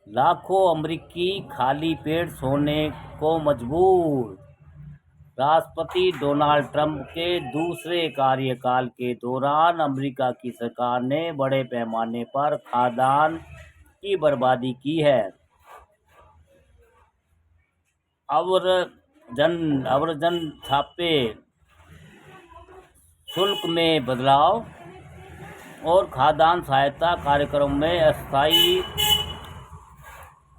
लाखों अमेरिकी खाली पेट सोने को मजबूर। राष्ट्रपति डोनाल्ड ट्रंप के दूसरे कार्यकाल के दौरान अमेरिका की सरकार ने बड़े पैमाने पर खाद्यान्न की बर्बादी की है। अव्रजन छापे, शुल्क में बदलाव और खाद्यान्न सहायता कार्यक्रम में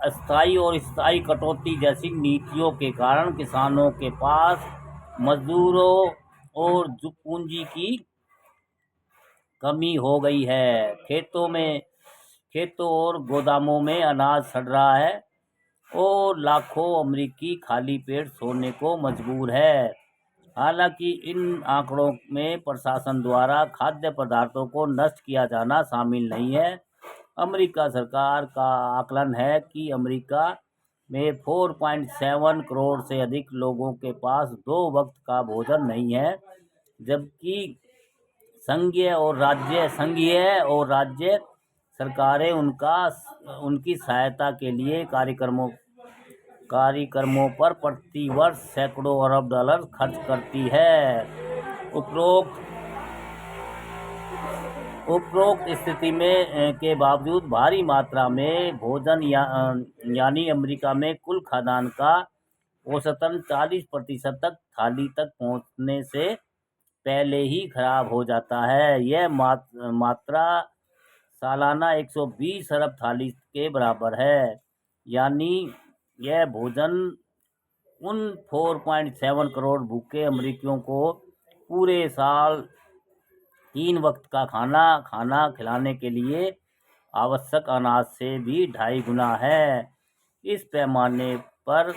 अस्थायी और स्थायी कटौती जैसी नीतियों के कारण किसानों के पास मजदूरों और पूंजी की कमी हो गई है। खेतों और गोदामों में अनाज सड़ रहा है और लाखों अमेरिकी खाली पेट सोने को मजबूर है। हालांकि इन आंकड़ों में प्रशासन द्वारा खाद्य पदार्थों को नष्ट किया जाना शामिल नहीं है। अमेरिका सरकार का आकलन है कि अमेरिका में 4.7 करोड़ से अधिक लोगों के पास 2 वक्त का भोजन नहीं है, जबकि संघीय और राज्य सरकारें उनकी सहायता के लिए कार्यक्रमों पर प्रति वर्ष सैकड़ों अरब डॉलर खर्च करती है। उपरोक्त स्थिति में के बावजूद भारी मात्रा में भोजन यानी अमेरिका में कुल खाद्यान्न का औसतन 40% तक थाली तक पहुंचने से पहले ही खराब हो जाता है। यह मात्रा सालाना 120 अरब थाली के बराबर है। यानी यह भोजन उन 4.7 करोड़ भूखे अमेरिकियों को पूरे साल 3 वक्त का खाना खिलाने के लिए आवश्यक अनाज से भी 2.5 गुना है। इस पैमाने पर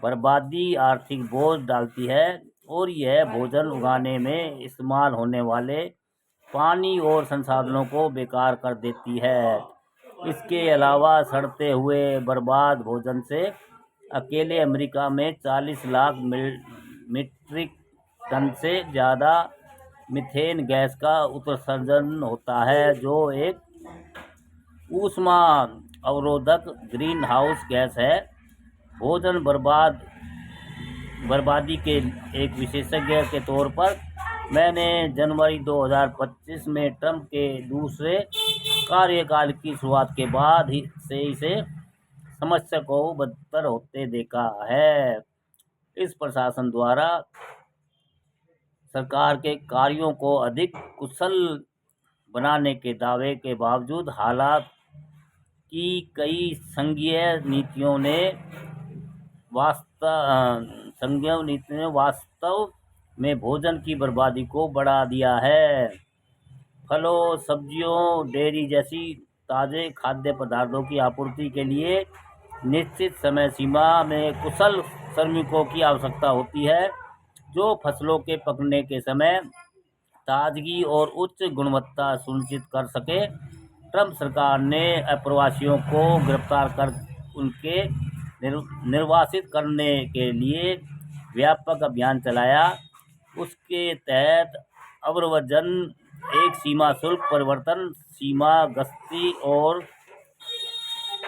बर्बादी आर्थिक बोझ डालती है और यह भोजन उगाने में इस्तेमाल होने वाले पानी और संसाधनों को बेकार कर देती है। इसके अलावा सड़ते हुए बर्बाद भोजन से अकेले अमेरिका में 40 लाख मीट्रिक टन से ज़्यादा मीथेन गैस का उत्सर्जन होता है, जो एक ऊष्मा अवरोधक ग्रीन हाउस गैस है। भोजन बर्बादी के एक विशेषज्ञ के तौर पर मैंने जनवरी 2025 में ट्रंप के दूसरे कार्यकाल की शुरुआत के बाद से इसे समस्या को बदतर होते देखा है। इस प्रशासन द्वारा सरकार के कार्यों को अधिक कुशल बनाने के दावे के बावजूद हालात की कई संघीय नीतियों ने वास्तव में भोजन की बर्बादी को बढ़ा दिया है। फलों, सब्जियों, डेयरी जैसी ताज़े खाद्य पदार्थों की आपूर्ति के लिए निश्चित समय सीमा में कुशल श्रमिकों की आवश्यकता होती है, जो फसलों के पकने के समय ताजगी और उच्च गुणवत्ता सुनिश्चित कर सके। ट्रंप सरकार ने अप्रवासियों को गिरफ्तार कर उनके निर्वासित करने के लिए व्यापक अभियान चलाया। उसके तहत अव्रजन, एक सीमा शुल्क परिवर्तन, सीमा गश्ती और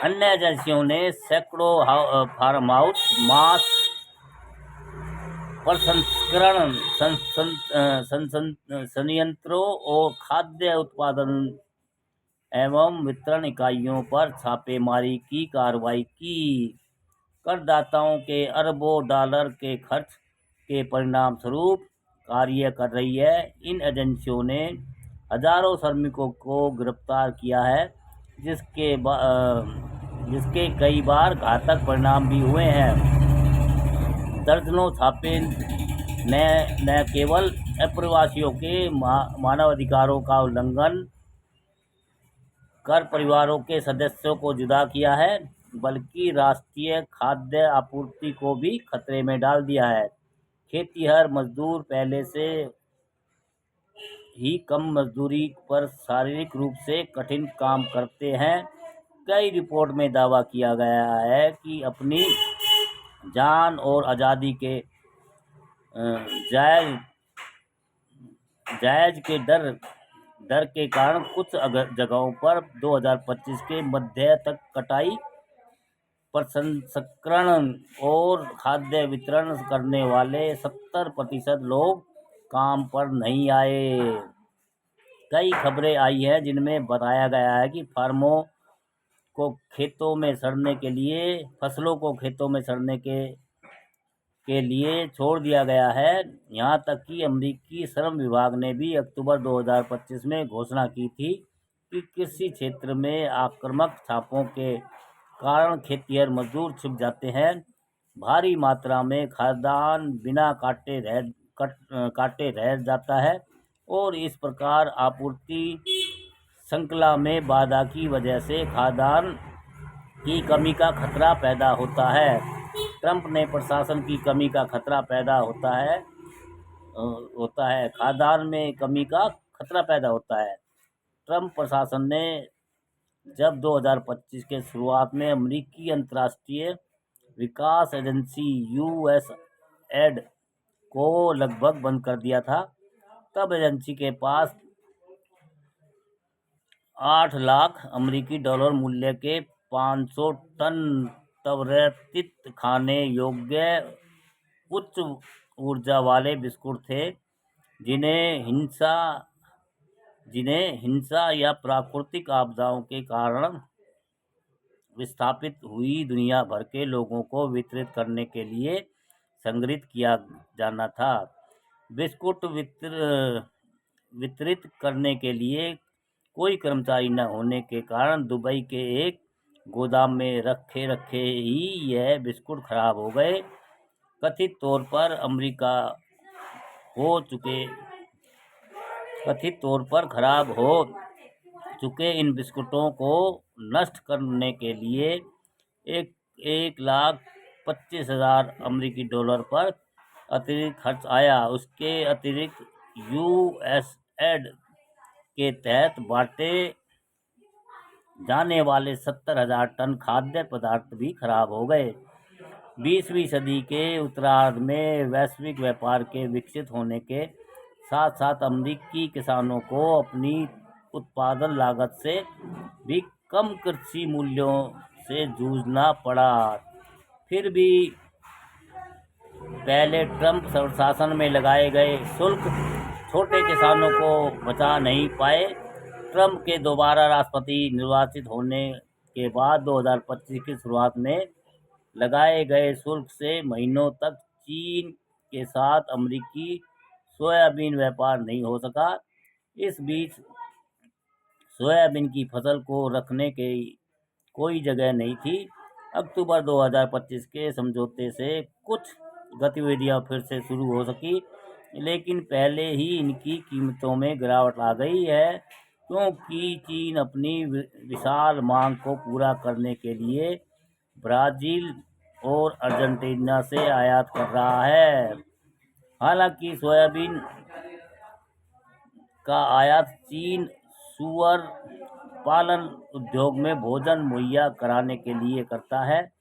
अन्य एजेंसियों ने सैकड़ों फार्म हाउस, मांस प्रसंस्करण संयंत्रों और खाद्य उत्पादन एवं वितरण इकाइयों पर छापेमारी की कार्रवाई की। करदाताओं के अरबों डॉलर के खर्च के परिणाम स्वरूप कार्य कर रही है। इन एजेंसियों ने हजारों श्रमिकों को गिरफ्तार किया है, जिसके कई बार घातक परिणाम भी हुए हैं। दर्जनों छापे न केवल अप्रवासियों के मानवाधिकारों का उल्लंघन कर परिवारों के सदस्यों को जुदा किया है, बल्कि राष्ट्रीय खाद्य आपूर्ति को भी खतरे में डाल दिया है। खेतिहर मजदूर पहले से ही कम मजदूरी पर शारीरिक रूप से कठिन काम करते हैं। कई रिपोर्ट में दावा किया गया है कि अपनी जान और आज़ादी के जायज के डर के कारण कुछ जगहों पर 2025 के मध्य तक कटाई प्रसंस्करण और खाद्य वितरण करने वाले 70% लोग काम पर नहीं आए। कई खबरें आई हैं जिनमें बताया गया है कि फसलों को खेतों में सड़ने के लिए छोड़ दिया गया है। यहाँ तक कि अमेरिकी श्रम विभाग ने भी अक्टूबर 2025 में घोषणा की थी कि कृषि क्षेत्र में आक्रामक छापों के कारण खेतिहर मजदूर छूट जाते हैं। भारी मात्रा में खाद्यान्न बिना काटे रह जाता है और इस प्रकार आपूर्ति श्रृंखला में बाधा की वजह से खाद्यान्न की कमी का खतरा पैदा होता है। ट्रंप ने प्रशासन की कमी का खतरा पैदा होता है खाद्यान्न में कमी का खतरा पैदा होता है। ट्रंप प्रशासन ने जब 2025 के शुरुआत में अमेरिकी अंतर्राष्ट्रीय विकास एजेंसी यूएसएड को लगभग बंद कर दिया था, तब एजेंसी के पास 8 लाख अमेरिकी डॉलर मूल्य के 500 टन त्वरित खाने योग्य उच्च ऊर्जा वाले बिस्कुट थे, जिन्हें हिंसा या प्राकृतिक आपदाओं के कारण विस्थापित हुई दुनिया भर के लोगों को वितरित करने के लिए संग्रहित किया जाना था। बिस्कुट वितरित करने के लिए कोई कर्मचारी न होने के कारण दुबई के एक गोदाम में रखे ही यह बिस्कुट खराब हो गए। कथित तौर पर खराब हो चुके इन बिस्कुटों को नष्ट करने के लिए 1,25,000 अमेरिकी डॉलर पर अतिरिक्त खर्च आया। उसके अतिरिक्त यूएसएड के तहत बांटे जाने वाले 70,000 टन खाद्य पदार्थ भी खराब हो गए। 20वीं सदी के उत्तरार्ध में वैश्विक व्यापार के विकसित होने के साथ साथ अमेरिकी किसानों को अपनी उत्पादन लागत से भी कम कृषि मूल्यों से जूझना पड़ा। फिर भी पहले ट्रंप प्रशासन में लगाए गए शुल्क छोटे किसानों को बचा नहीं पाए। ट्रंप के दोबारा राष्ट्रपति निर्वाचित होने के बाद 2025 की शुरुआत में लगाए गए शुल्क से महीनों तक चीन के साथ अमेरिकी सोयाबीन व्यापार नहीं हो सका। इस बीच सोयाबीन की फसल को रखने की कोई जगह नहीं थी। अक्टूबर 2025 के समझौते से कुछ गतिविधियां फिर से शुरू हो सकी, लेकिन पहले ही इनकी कीमतों में गिरावट आ गई है, क्योंकि चीन अपनी विशाल मांग को पूरा करने के लिए ब्राज़ील और अर्जेंटीना से आयात कर रहा है। हालांकि सोयाबीन का आयात चीन सूअर पालन उद्योग में भोजन मुहैया कराने के लिए करता है,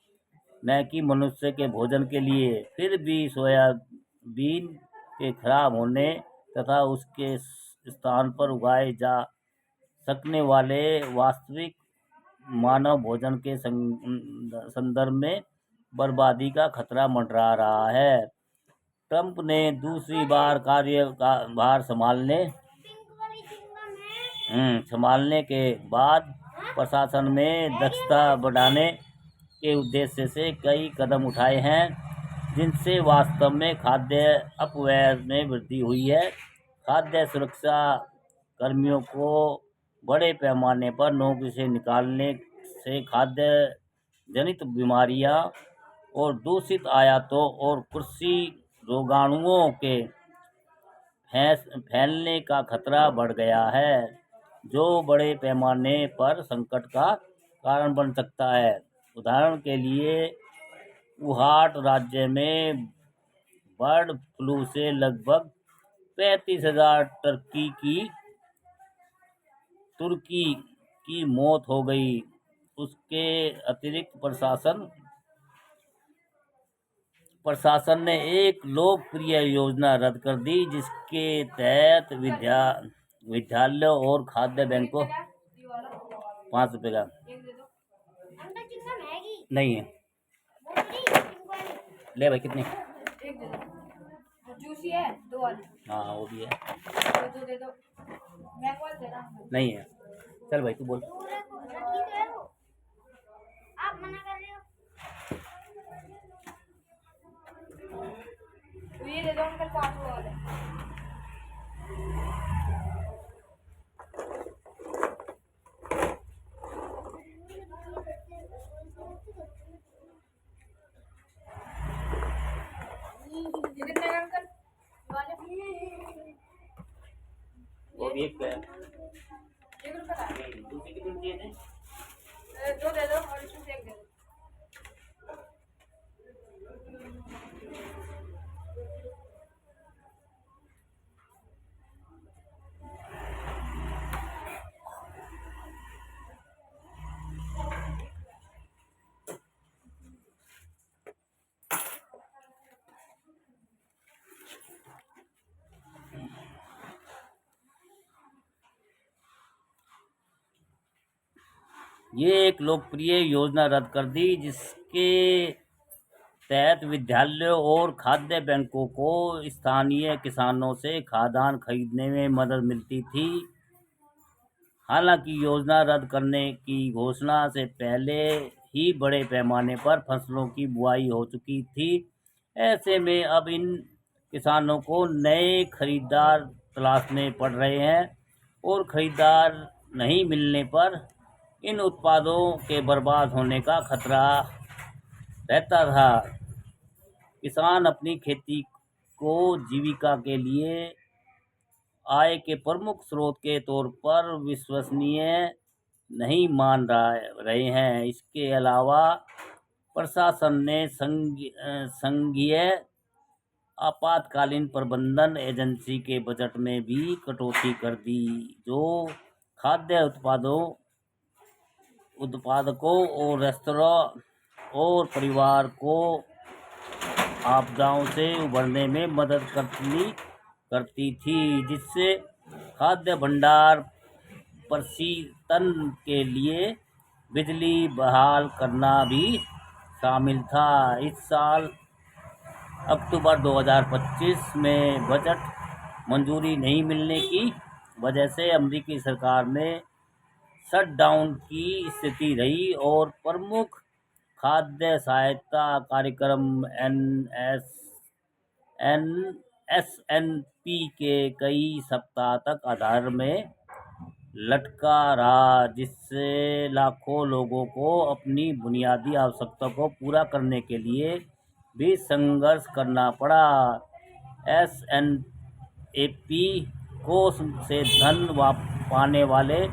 न कि मनुष्य के भोजन के लिए। फिर भी सोयाबीन के खराब होने तथा उसके स्थान पर उगाए जा सकने वाले वास्तविक मानव भोजन के संदर्भ में बर्बादी का खतरा मंडरा रहा है। ट्रंप ने दूसरी बार कार्यभार संभालने के बाद प्रशासन में दक्षता बढ़ाने के उद्देश्य से कई कदम उठाए हैं, जिनसे वास्तव में खाद्य अपव्यय में वृद्धि हुई है। खाद्य सुरक्षा कर्मियों को बड़े पैमाने पर नौकरी से निकालने से खाद्य जनित बीमारियां और दूषित आयातों और कृषि रोगाणुओं के फैलने का खतरा बढ़ गया है, जो बड़े पैमाने पर संकट का कारण बन सकता है। उदाहरण के लिए, वुहान राज्य में बर्ड फ्लू से लगभग 35,000 तुर्की की मौत हो गई। उसके अतिरिक्त प्रशासन ने एक लोकप्रिय योजना रद्द कर दी, जिसके तहत विद्यालयों और खाद्य बैंकों 5 रुपए का नहीं है। ले भाई कितने? एक दे दो, जूसी है दो वाली। हाँ वो भी है। दो दे दो, मैं कौन दे रहा हूँ? नहीं है। चल भाई तू बोल। रखी तो है वो, आप मना कर रहे हो। तो ये दे दो अंकल, 5 वाले। ये कितने का अंकल वाले? वो भी एक है। 1 रुपए का है। दूसरे कितने दिए थे? दो दे दो और इसमें से एक दे दो। ये एक लोकप्रिय योजना रद्द कर दी जिसके तहत विद्यालयों और खाद्य बैंकों को स्थानीय किसानों से खाद्यान्न खरीदने में मदद मिलती थी। हालांकि योजना रद्द करने की घोषणा से पहले ही बड़े पैमाने पर फसलों की बुआई हो चुकी थी। ऐसे में अब इन किसानों को नए खरीदार तलाशने पड़ रहे हैं और खरीदार नहीं मिलने पर इन उत्पादों के बर्बाद होने का खतरा रहता था। किसान अपनी खेती को जीविका के लिए आय के प्रमुख स्रोत के तौर पर विश्वसनीय नहीं मान रहे हैं। इसके अलावा प्रशासन ने संघीय आपातकालीन प्रबंधन एजेंसी के बजट में भी कटौती कर दी, जो खाद्य उत्पादकों और रेस्तरां और परिवार को आपदाओं से उबरने में मदद करती थी, जिससे खाद्य भंडार प्रशीतन के लिए बिजली बहाल करना भी शामिल था। इस साल अक्टूबर 2025 में बजट मंजूरी नहीं मिलने की वजह से अमेरिकी सरकार में शटडाउन की स्थिति रही और प्रमुख खाद्य सहायता कार्यक्रम एनएसएनपी के कई सप्ताह तक आधार में लटका रहा, जिससे लाखों लोगों को अपनी बुनियादी आवश्यकताओं को पूरा करने के लिए भी संघर्ष करना पड़ा। एसएनएपी कोष से धन पाने वाले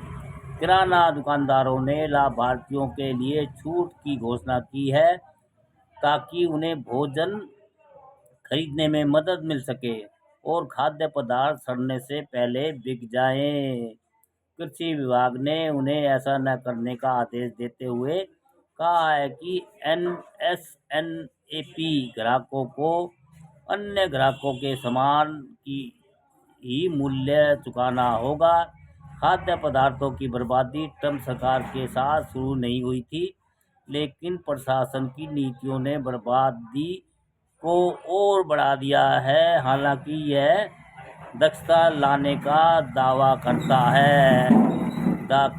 किराना दुकानदारों ने लाभार्थियों के लिए छूट की घोषणा की है ताकि उन्हें भोजन खरीदने में मदद मिल सके और खाद्य पदार्थ सड़ने से पहले बिक जाएं। कृषि विभाग ने उन्हें ऐसा न करने का आदेश देते हुए कहा है कि एनएसएनएपी ग्राहकों को अन्य ग्राहकों के समान ही मूल्य चुकाना होगा। खाद्य पदार्थों की बर्बादी ट्रंप सरकार के साथ शुरू नहीं हुई थी, लेकिन प्रशासन की नीतियों ने बर्बादी को और बढ़ा दिया है। हालांकि यह दक्षता लाने का दावा करता है। द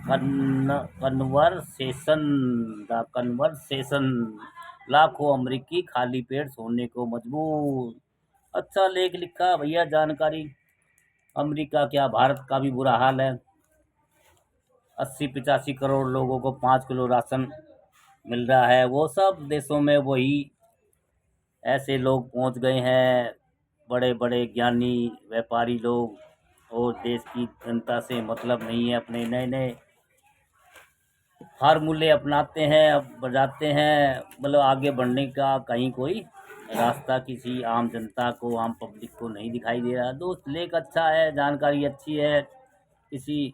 कन्वर्सेशन लाखों अमेरिकी खाली पेट सोने को मजबूर। अच्छा लेख लिखा भैया, जानकारी। अमेरिका क्या, भारत का भी बुरा हाल है। 80-85 करोड़ लोगों को 5 किलो राशन मिल रहा है। वो सब देशों में वही ऐसे लोग पहुंच गए हैं, बड़े बड़े ज्ञानी व्यापारी लोग, और देश की जनता से मतलब नहीं है। अपने नए नए फार्मूले अपनाते हैं, अब बजाते हैं, मतलब आगे बढ़ने का कहीं कोई रास्ता किसी आम जनता को, आम पब्लिक को नहीं दिखाई दे रहा। दोस्त लेख अच्छा है, जानकारी अच्छी है, किसी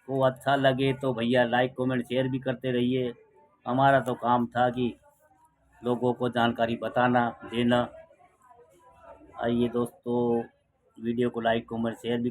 को अच्छा लगे तो भैया लाइक कमेंट शेयर भी करते रहिए। हमारा तो काम था कि लोगों को जानकारी बताना, देना। आइए दोस्तों, वीडियो को लाइक कमेंट शेयर भी